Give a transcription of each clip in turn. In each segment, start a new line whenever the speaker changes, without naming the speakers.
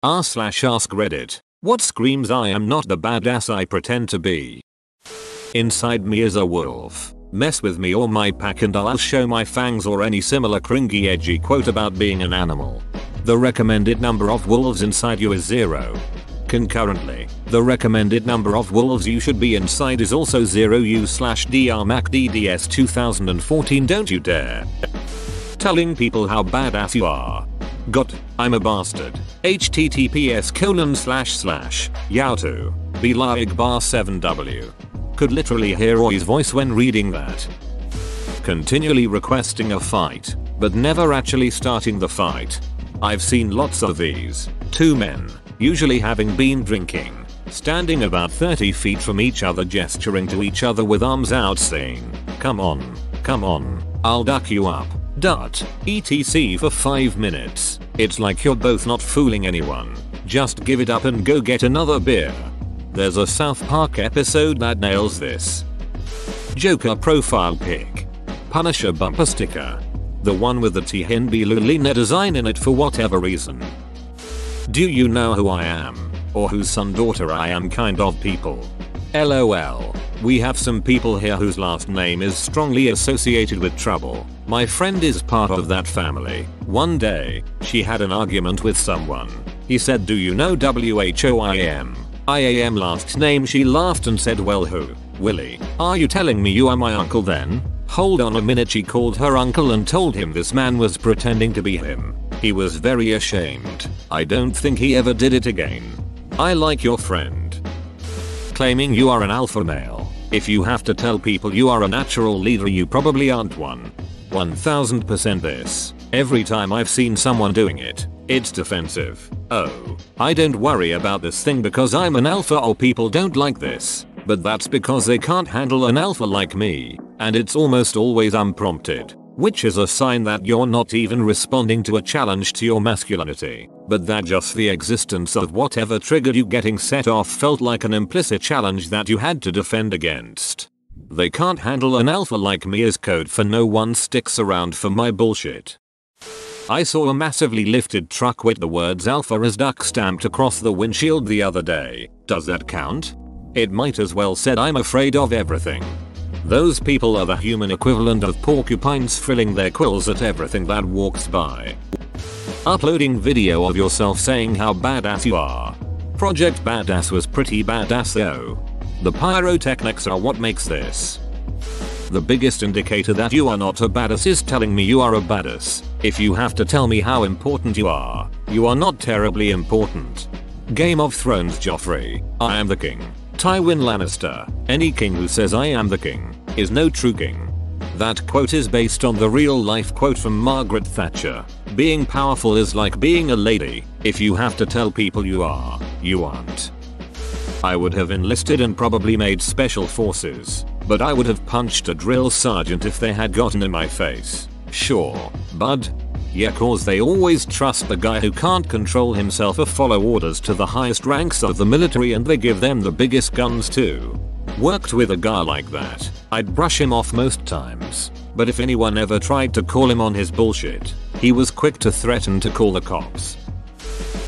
r/ask Reddit. What screams I am not the badass I pretend to be. Inside me is a wolf. Mess with me or my pack and I'll show my fangs, or any similar cringy edgy quote about being an animal. The recommended number of wolves inside you is 0. Concurrently, the recommended number of wolves you should be inside is also 0. U/DRMACDDS 2014. Don't you dare. Telling people how badass you are. God, I'm a bastard. https://yowto. Belaigbar7w. Could literally hear Oi's voice when reading that. Continually requesting a fight, but never actually starting the fight. I've seen lots of these. Two men, usually having been drinking, standing about 30 feet from each other, gesturing to each other with arms out saying, come on, I'll duck you up, etc. for 5 minutes. It's like you're both not fooling anyone. Just give it up and go get another beer. There's a South Park episode that nails this. Joker profile pic. Punisher bumper sticker. The one with the Tihinbi Lulina design in it for whatever reason. Do you know who I am? Or whose son daughter I am kind of people? LOL. We have some people here whose last name is strongly associated with trouble. My friend is part of that family. One day, she had an argument with someone. He said, do you know WHOIAM? IAM last name. She laughed and said, well, who? Willie. Are you telling me you are my uncle then? Hold on a minute. She called her uncle and told him this man was pretending to be him. He was very ashamed. I don't think he ever did it again. I like your friend. Claiming you are an alpha male. If you have to tell people you are a natural leader, you probably aren't one. 1000% this. Every time I've seen someone doing it, it's defensive. Oh, I don't worry about this thing because I'm an alpha, or people don't like this. But that's because they can't handle an alpha like me, and it's almost always unprompted, which is a sign that you're not even responding to a challenge to your masculinity, but that just the existence of whatever triggered you getting set off felt like an implicit challenge that you had to defend against. They can't handle an alpha like me is code for no one sticks around for my bullshit. I saw a massively lifted truck with the words alpha as duck stamped across the windshield the other day. Does that count? It might as well said I'm afraid of everything. Those people are the human equivalent of porcupines frilling their quills at everything that walks by. Uploading video of yourself saying how badass you are. Project Badass was pretty badass though. The pyrotechnics are what makes this. The biggest indicator that you are not a badass is telling me you are a badass. If you have to tell me how important you are not terribly important. Game of Thrones Joffrey, I am the king. Tywin Lannister, any king who says I am the king is no true king. That quote is based on the real life quote from Margaret Thatcher. Being powerful is like being a lady. If you have to tell people you are, you aren't. I would have enlisted and probably made special forces, but I would have punched a drill sergeant if they had gotten in my face. Sure, bud. Yeah, cause they always trust the guy who can't control himself or follow orders to the highest ranks of the military, and they give them the biggest guns too. Worked with a guy like that, I'd brush him off most times, but if anyone ever tried to call him on his bullshit, he was quick to threaten to call the cops.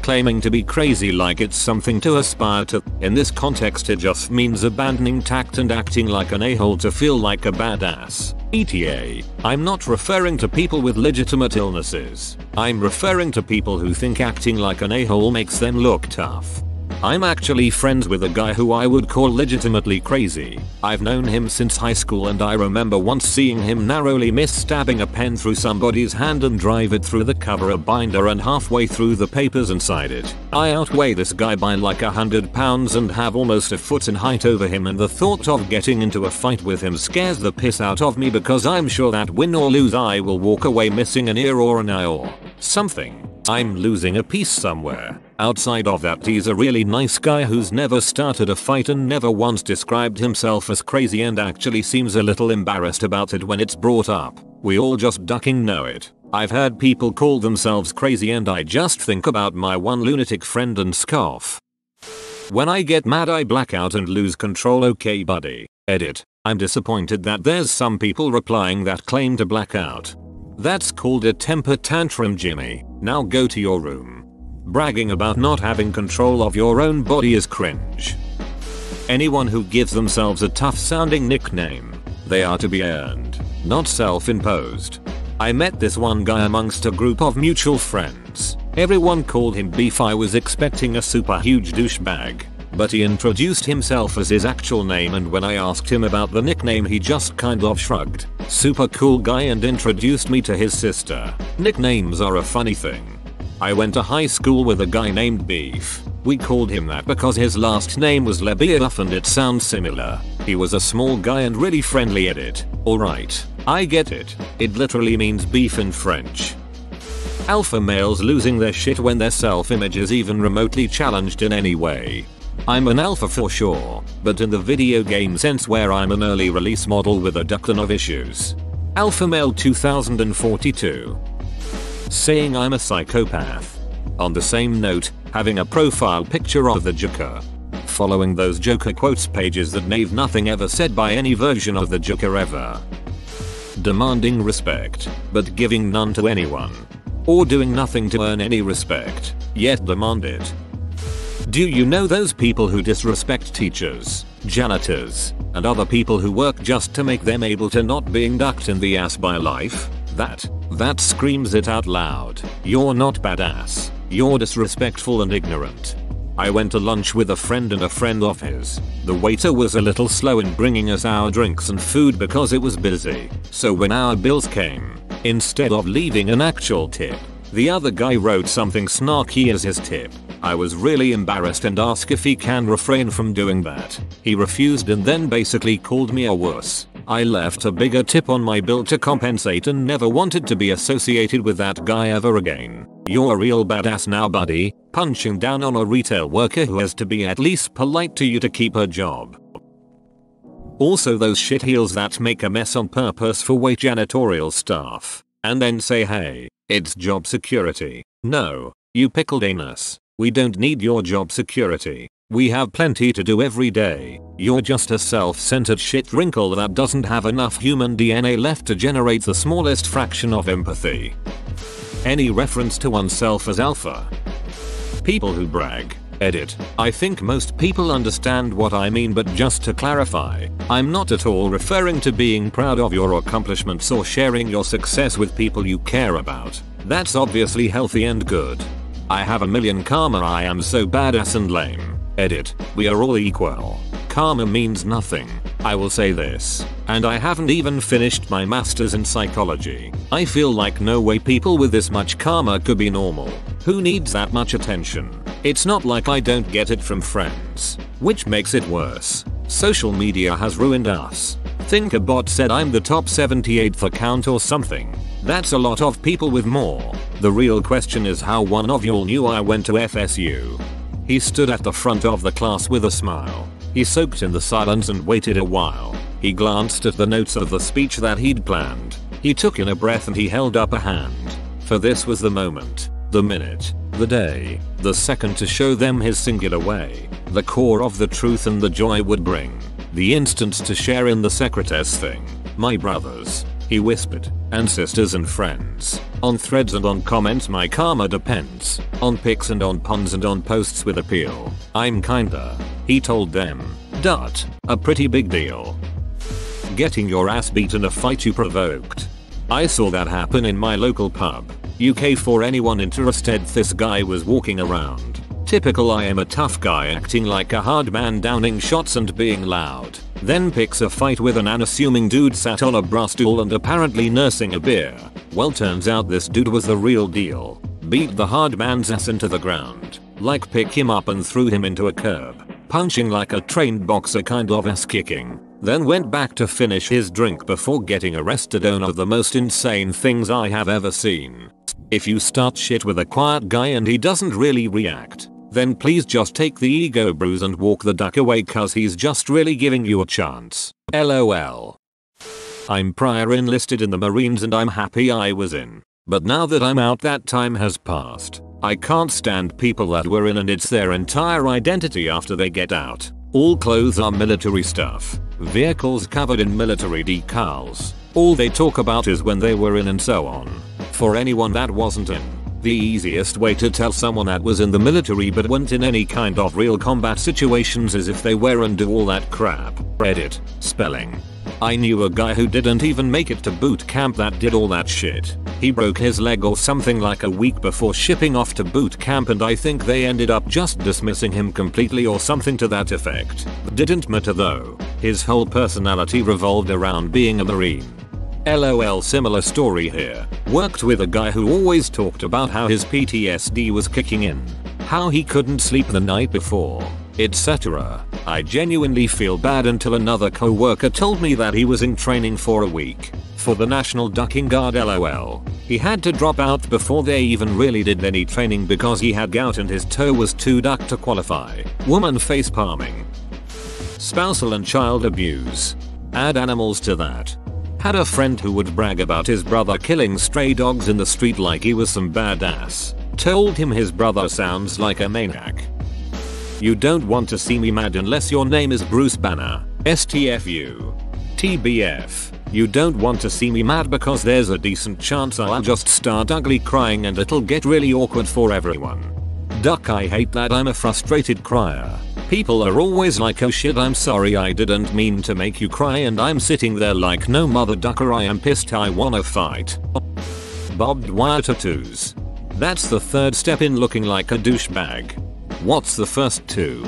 Claiming to be crazy like it's something to aspire to. In this context it just means abandoning tact and acting like an a-hole to feel like a badass. ETA. I'm not referring to people with legitimate illnesses. I'm referring to people who think acting like an a-hole makes them look tough. I'm actually friends with a guy who I would call legitimately crazy. I've known him since high school, and I remember once seeing him narrowly miss stabbing a pen through somebody's hand and drive it through the cover binder and halfway through the papers inside it. I outweigh this guy by like 100 pounds and have almost a foot in height over him, and the thought of getting into a fight with him scares the piss out of me because I'm sure that win or lose I will walk away missing an ear or an eye or something. I'm losing a piece somewhere. Outside of that, he's a really nice guy who's never started a fight and never once described himself as crazy, and actually seems a little embarrassed about it when it's brought up. We all just ducking know it. I've heard people call themselves crazy and I just think about my one lunatic friend and scoff. When I get mad I black out and lose control. Okay buddy. Edit. I'm disappointed that there's some people replying that claim to black out. That's called a temper tantrum, Jimmy. Now go to your room. Bragging about not having control of your own body is cringe. Anyone who gives themselves a tough sounding nickname, they are to be earned, not self-imposed. I met this one guy amongst a group of mutual friends. Everyone called him Beef. I was expecting a super huge douchebag, but he introduced himself as his actual name, and when I asked him about the nickname he just kind of shrugged. Super cool guy, and introduced me to his sister. Nicknames are a funny thing. I went to high school with a guy named Beef. We called him that because his last name was LeBeouf and it sounds similar. He was a small guy and really friendly. Edit. Alright, I get it. It literally means beef in French. Alpha males losing their shit when their self-image is even remotely challenged in any way. I'm an alpha for sure, but in the video game sense where I'm an early release model with a duckton of issues. Alpha male 2042. Saying I'm a psychopath. On the same note, having a profile picture of the Joker. Following those Joker quotes pages that nave nothing ever said by any version of the Joker ever. Demanding respect, but giving none to anyone. Or doing nothing to earn any respect, yet demand it. Do you know those people who disrespect teachers, janitors, and other people who work just to make them able to not being ducked in the ass by life? That screams it out loud. You're not badass. You're disrespectful and ignorant. I went to lunch with a friend and a friend of his. The waiter was a little slow in bringing us our drinks and food because it was busy. So when our bills came, instead of leaving an actual tip, the other guy wrote something snarky as his tip. I was really embarrassed and asked if he can refrain from doing that. He refused and then basically called me a wuss. I left a bigger tip on my bill to compensate and never wanted to be associated with that guy ever again. You're a real badass now, buddy, punching down on a retail worker who has to be at least polite to you to keep her job. Also those shitheels that make a mess on purpose for wait janitorial staff, and then say hey, it's job security. No, you pickled anus. We don't need your job security. We have plenty to do every day. You're just a self-centered shit wrinkle that doesn't have enough human DNA left to generate the smallest fraction of empathy. Any reference to oneself as alpha. People who brag. Edit. I think most people understand what I mean, but just to clarify, I'm not at all referring to being proud of your accomplishments or sharing your success with people you care about. That's obviously healthy and good. I have a million karma. I am so badass and lame. Edit. We are all equal. Karma means nothing. I will say this. And I haven't even finished my masters in psychology. I feel like no way people with this much karma could be normal. Who needs that much attention? It's not like I don't get it from friends. Which makes it worse. Social media has ruined us. Think a bot said I'm the top 78th account or something. That's a lot of people with more. The real question is how one of y'all knew I went to FSU. He stood at the front of the class with a smile. He soaked in the silence and waited a while. He glanced at the notes of the speech that he'd planned. He took in a breath and he held up a hand. For this was the moment, the minute, the day, the second to show them his singular way, the core of the truth and the joy would bring. The instance to share in the Socrates thing. My brothers, he whispered, and sisters and friends. On threads and on comments my karma depends. On pics and on puns and on posts with appeal. I'm kinda, he told them, a pretty big deal. Getting your ass beat in a fight you provoked. I saw that happen in my local pub. UK for anyone interested. This guy was walking around. Typical I am a tough guy acting like a hard man, downing shots and being loud. Then picks a fight with an unassuming dude sat on a brass stool and apparently nursing a beer. Well, turns out this dude was the real deal. Beat the hard man's ass into the ground. Like pick him up and threw him into a curb. Punching like a trained boxer kind of ass kicking. Then went back to finish his drink before getting arrested. One of the most insane things I have ever seen. If you start shit with a quiet guy and he doesn't really react, then please just take the ego bruise and walk the duck away, cause he's just really giving you a chance. LOL. I'm prior enlisted in the Marines and I'm happy I was in. But now that I'm out, that time has passed. I can't stand people that were in and it's their entire identity after they get out. All clothes are military stuff. Vehicles covered in military decals. All they talk about is when they were in and so on. For anyone that wasn't in, The easiest way to tell someone that was in the military but weren't in any kind of real combat situations is if they were and do all that crap. Edit. Spelling. I knew a guy who didn't even make it to boot camp that did all that shit. He broke his leg or something like a week before shipping off to boot camp, and I think they ended up just dismissing him completely or something to that effect. Didn't matter though. His whole personality revolved around being a Marine. LOL. Similar story here. Worked with a guy who always talked about how his PTSD was kicking in, how he couldn't sleep the night before, etc. I genuinely feel bad until another co-worker told me that he was in training for a week for the National Ducking Guard. LOL. He had to drop out before they even really did any training because he had gout and his toe was too ducked to qualify. Woman face palming. Spousal and child abuse. Add animals to that. Had a friend who would brag about his brother killing stray dogs in the street like he was some badass. Told him his brother sounds like a maniac. You don't want to see me mad unless your name is Bruce Banner. STFU. TBF. You don't want to see me mad because there's a decent chance I'll just start ugly crying and it'll get really awkward for everyone. Duck. I hate that I'm a frustrated crier. People are always like, oh shit, I'm sorry, I didn't mean to make you cry, and I'm sitting there like, no mother ducker, I am pissed, I wanna fight. Barbed wire tattoos. That's the third step in looking like a douchebag. What's the first two?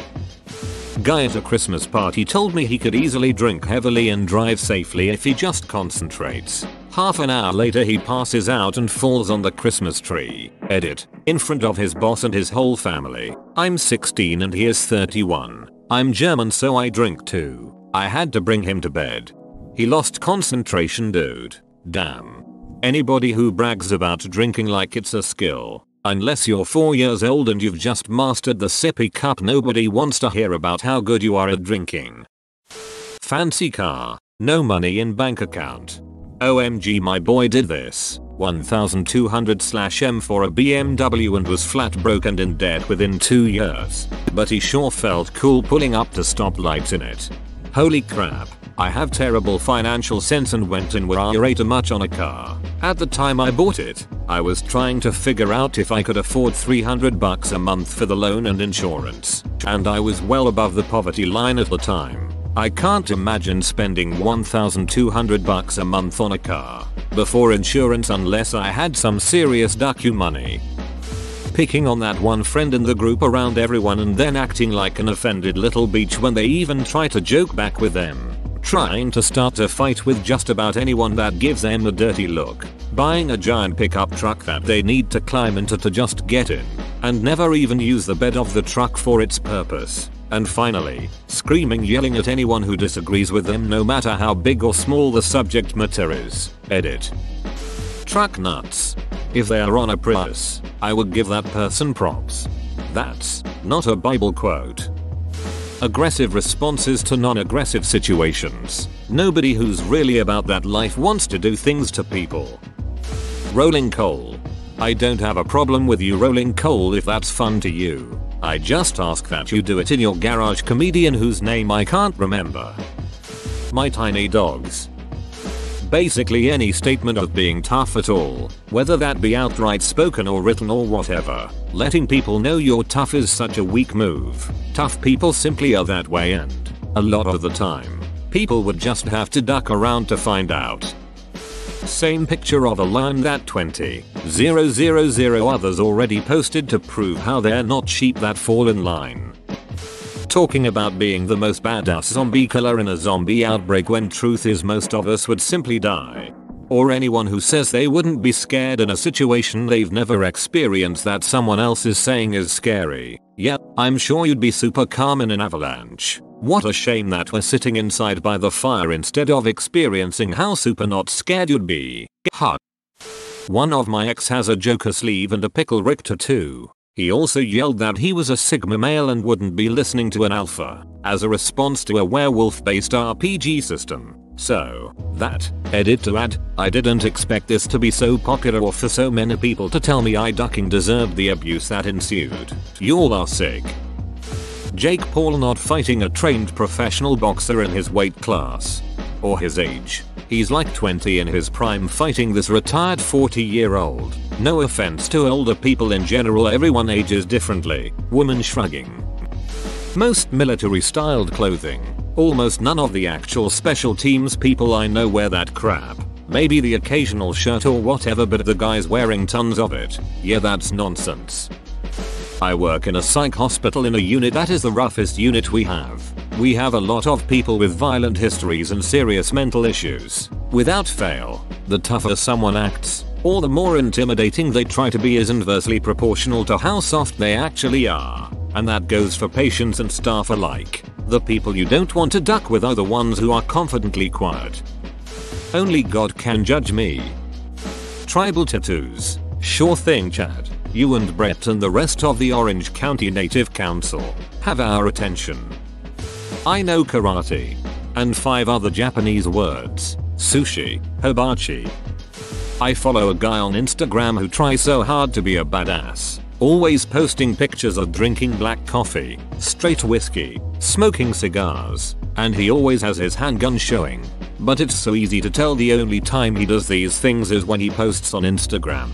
Guy at a Christmas party told me he could easily drink heavily and drive safely if he just concentrates. Half an hour later he passes out and falls on the Christmas tree. Edit. In front of his boss and his whole family. I'm 16 and he is 31. I'm German so I drink too. I had to bring him to bed. He lost concentration, dude. Damn. Anybody who brags about drinking like it's a skill, unless you're 4 years old and you've just mastered the sippy cup, nobody wants to hear about how good you are at drinking. Fancy car. No money in bank account. OMG, my boy did this. 1,200/M for a BMW and was flat broke and in debt within 2 years. But he sure felt cool pulling up to stoplights in it. Holy crap. I have terrible financial sense and went in where I rate too much on a car. At the time I bought it, I was trying to figure out if I could afford $300 a month for the loan and insurance. And I was well above the poverty line at the time. I can't imagine spending $1,200 a month on a car before insurance unless I had some serious docu money. Picking on that one friend in the group around everyone and then acting like an offended little bitch when they even try to joke back with them. Trying to start a fight with just about anyone that gives them a dirty look. Buying a giant pickup truck that they need to climb into to just get in. And never even use the bed of the truck for its purpose. And finally, screaming, yelling at anyone who disagrees with them no matter how big or small the subject matter is. Edit. Truck nuts. If they are on a Prius, I would give that person props. That's not a Bible quote. Aggressive responses to non-aggressive situations. Nobody who's really about that life wants to do things to people. Rolling coal. I don't have a problem with you rolling coal if that's fun to you. I just ask that you do it in your garage. Comedian whose name I can't remember. My tiny dogs. Basically any statement of being tough at all, whether that be outright spoken or written or whatever. Letting people know you're tough is such a weak move. Tough people simply are that way, and a lot of the time, people would just have to duck around to find out. Same picture of a line that 20,000 others already posted to prove how they're not sheep that fall in line. Talking about being the most badass zombie killer in a zombie outbreak when truth is most of us would simply die. Or anyone who says they wouldn't be scared in a situation they've never experienced that someone else is saying is scary. Yeah, I'm sure you'd be super calm in an avalanche. What a shame that we're sitting inside by the fire instead of experiencing how super not scared you'd be. Ha. One of my ex has a Joker sleeve and a Pickle Rick tattoo. He also yelled that he was a Sigma male and wouldn't be listening to an alpha, as a response to a werewolf-based RPG system. So, that, edit to add, I didn't expect this to be so popular or for so many people to tell me I ducking deserved the abuse that ensued. Y'all are sick. Jake Paul not fighting a trained professional boxer in his weight class. Or his age. He's like 20 in his prime fighting this retired 40-year-old. No offense to older people in general, everyone ages differently. Woman shrugging. Most military styled clothing. Almost none of the actual special teams people I know wear that crap. Maybe the occasional shirt or whatever, but the guy's wearing tons of it. Yeah, that's nonsense. I work in a psych hospital in a unit that is the roughest unit we have. We have a lot of people with violent histories and serious mental issues. Without fail, the tougher someone acts, or the more intimidating they try to be, is inversely proportional to how soft they actually are. And that goes for patients and staff alike. The people you don't want to duck with are the ones who are confidently quiet. Only God can judge me. Tribal tattoos. Sure thing, Chad. You and Brett and the rest of the Orange County Native Council have our attention. I know karate. And 5 other Japanese words. Sushi, hibachi. I follow a guy on Instagram who tries so hard to be a badass. Always posting pictures of drinking black coffee, straight whiskey, smoking cigars, and he always has his handgun showing. But it's so easy to tell the only time he does these things is when he posts on Instagram.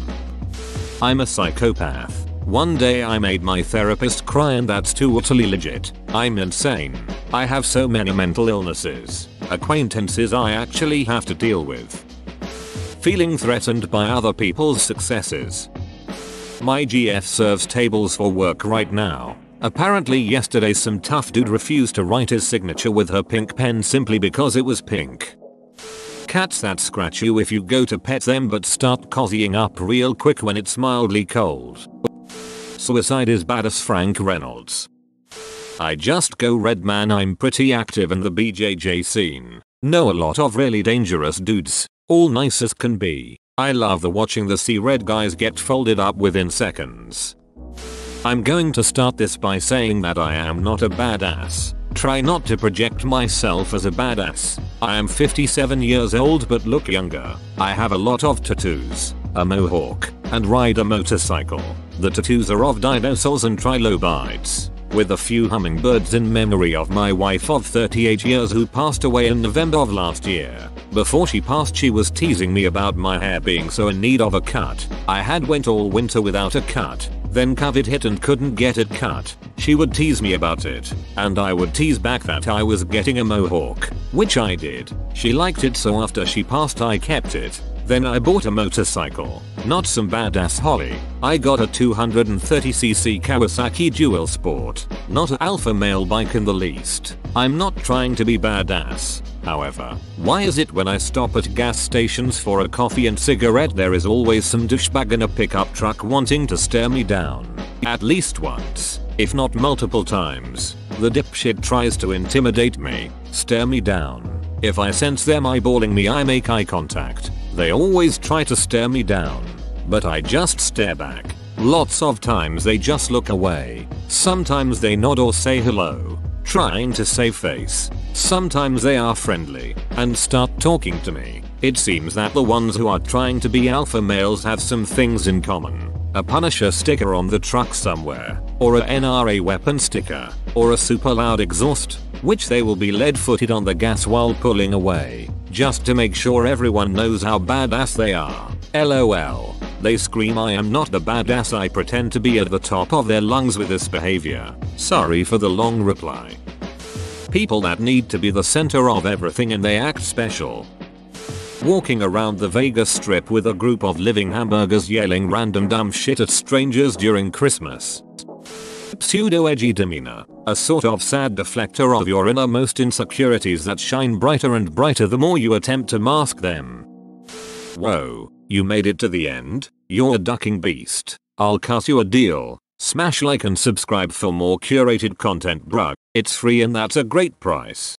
I'm a psychopath. One day I made my therapist cry, and that's too utterly legit. I'm insane. I have so many mental illnesses, acquaintances I actually have to deal with. Feeling threatened by other people's successes. My GF serves tables for work right now. Apparently yesterday some tough dude refused to write his signature with her pink pen simply because it was pink. Cats that scratch you if you go to pet them but start cozying up real quick when it's mildly cold. Suicide is bad as Frank Reynolds. I just go red man. I'm pretty active in the BJJ scene. Know a lot of really dangerous dudes, all nice as can be. I love watching the C-red guys get folded up within seconds. I'm going to start this by saying that I am not a badass. Try not to project myself as a badass. I am 57 years old but look younger. I have a lot of tattoos, a mohawk, and ride a motorcycle. The tattoos are of dinosaurs and trilobites, with a few hummingbirds in memory of my wife of 38 years who passed away in November of last year. Before she passed, she was teasing me about my hair being so in need of a cut. I had went all winter without a cut, then COVID hit and couldn't get it cut. She would tease me about it, and I would tease back that I was getting a mohawk, which I did. She liked it, so after she passed I kept it. Then I bought a motorcycle, not some badass Holly. I got a 230cc Kawasaki Dual Sport, not an alpha male bike in the least. I'm not trying to be badass. However, why is it when I stop at gas stations for a coffee and cigarette there is always some douchebag in a pickup truck wanting to stare me down? At least once, if not multiple times, the dipshit tries to intimidate me, stare me down. If I sense them eyeballing me I make eye contact. They always try to stare me down, but I just stare back. Lots of times they just look away. Sometimes they nod or say hello, trying to save face. Sometimes they are friendly and start talking to me. It seems that the ones who are trying to be alpha males have some things in common. A Punisher sticker on the truck somewhere, or a NRA weapon sticker, or a super loud exhaust, which they will be lead-footed on the gas while pulling away, just to make sure everyone knows how badass they are. LOL. They scream I am not the badass I pretend to be at the top of their lungs with this behavior. Sorry for the long reply. People that need to be the center of everything and they act special. Walking around the Vegas Strip with a group of living hamburgers yelling random dumb shit at strangers during Christmas. Pseudo-edgy demeanor, a sort of sad deflector of your innermost insecurities that shine brighter and brighter the more you attempt to mask them. Whoa, you made it to the end? You're a ducking beast. I'll cut you a deal. Smash like and subscribe for more curated content, bruh. It's free and that's a great price.